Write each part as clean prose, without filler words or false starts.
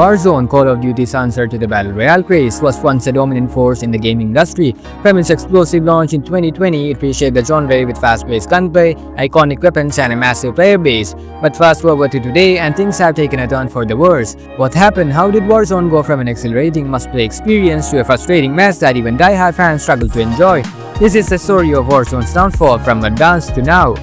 Warzone, Call of Duty's answer to the Battle Royale craze, was once a dominant force in the gaming industry. From its explosive launch in 2020, it reshaped the genre with fast-paced gunplay, iconic weapons, and a massive player base. But fast forward to today, and things have taken a turn for the worse. What happened? How did Warzone go from an exhilarating must-play experience to a frustrating mess that even die-hard fans struggle to enjoy? This is the story of Warzone's downfall from advanced to now.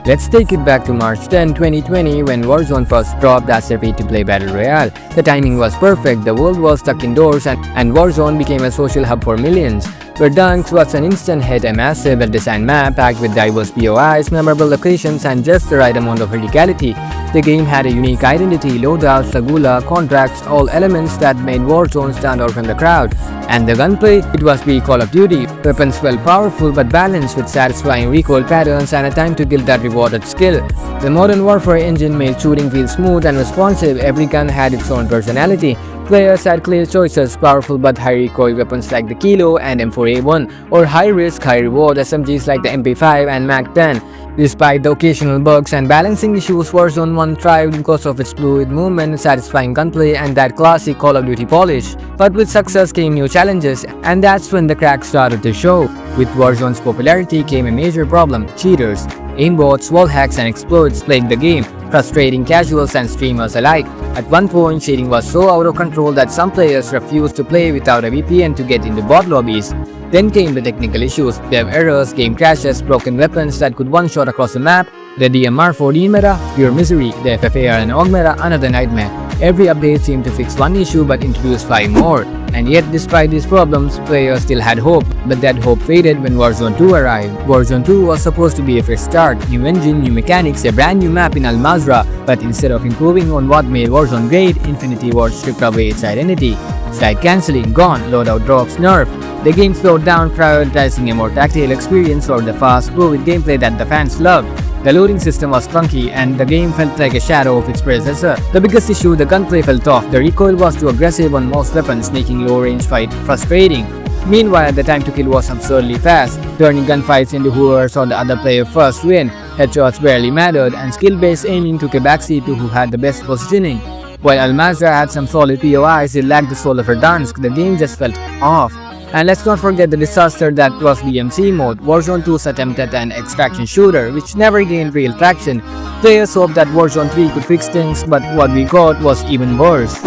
Let's take it back to March 10, 2020 when Warzone first dropped as a free-to-play battle royale. The timing was perfect, the world was stuck indoors and Warzone became a social hub for millions. Where Dunks was an instant hit, a massive well-designed map packed with diverse POIs, memorable locations, and just the right amount of radicality. The game had a unique identity, loadouts, Sagula, contracts, all elements that made Warzone stand out from the crowd. And the gunplay? It was the Call of Duty. Weapons felt powerful but balanced with satisfying recoil patterns and a time to kill that rewarded skill. The Modern Warfare engine made shooting feel smooth and responsive, every gun had its own personality. Players had clear choices, powerful but high recoil weapons like the Kilo and M4A1, or high-risk, high-reward SMGs like the MP5 and Mag-10. Despite the occasional bugs and balancing issues, Warzone 1 thrived because of its fluid movement, satisfying gunplay, and that classic Call of Duty polish. But with success came new challenges, and that's when the cracks started to show. With Warzone's popularity came a major problem: cheaters. Aimbots, wall hacks, and exploits plagued the game, frustrating casuals and streamers alike. At one point, cheating was so out of control that some players refused to play without a VPN to get into bot lobbies. Then came the technical issues: dev errors, game crashes, broken weapons that could one-shot across the map, the DMR-14 meta, pure misery, the FFAR and AUG meta, another nightmare. Every update seemed to fix one issue but introduce 5 more. And yet, despite these problems, players still had hope. But that hope faded when Warzone 2 arrived. Warzone 2 was supposed to be a fresh start, new engine, new mechanics, a brand new map in Al Mazrah. But instead of improving on what made Warzone great, Infinity Ward stripped away its identity. Side cancelling, gone, loadout drops, nerfed. The game slowed down, prioritizing a more tactile experience over the fast, fluid gameplay that the fans loved. The loading system was clunky and the game felt like a shadow of its predecessor. The biggest issue, the gunplay felt off. The recoil was too aggressive on most weapons, making low-range fight frustrating. Meanwhile, the time to kill was absurdly fast, turning gunfights into whoever saw the other player first win. Headshots barely mattered, and skill-based aiming took a backseat to who had the best positioning. While Al Mazrah had some solid POIs, it lacked the soul of Verdansk. The game just felt off. And let's not forget the disaster that was DMC mode, Warzone 2's attempt at an extraction shooter, which never gained real traction. Players hoped that Warzone 3 could fix things, but what we got was even worse.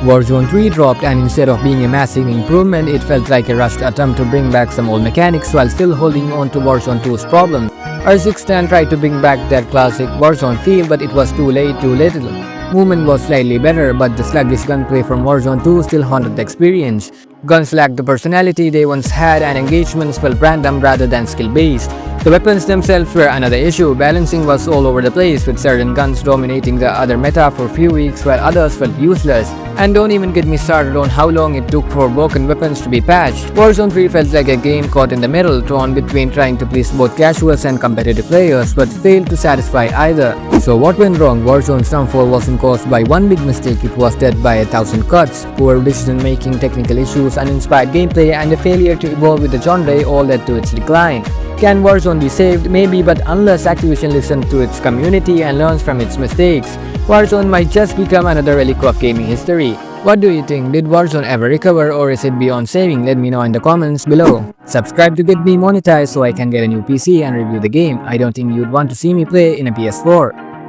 Warzone 3 dropped, and instead of being a massive improvement, it felt like a rushed attempt to bring back some old mechanics while still holding on to Warzone 2's problems. R610 tried to bring back that classic Warzone feel, but it was too late, too little. Movement was slightly better, but the sluggish gunplay from Warzone 2 still haunted the experience. Guns lacked the personality they once had, and engagements felt random rather than skill-based. The weapons themselves were another issue. Balancing was all over the place, with certain guns dominating the other meta for a few weeks while others felt useless. And don't even get me started on how long it took for broken weapons to be patched. Warzone 3 felt like a game caught in the middle, torn between trying to please both casuals and competitive players, but failed to satisfy either. So what went wrong? Warzone's downfall wasn't caused by one big mistake, it was dead by 1,000 cuts. Poor decision-making, technical issues, uninspired gameplay, and a failure to evolve with the genre all led to its decline. Can Warzone be saved? Maybe, but unless Activision listens to its community and learns from its mistakes, Warzone might just become another relic of gaming history. What do you think? Did Warzone ever recover, or is it beyond saving? Let me know in the comments below. Subscribe to get me monetized so I can get a new PC and review the game. I don't think you'd want to see me play in a PS4.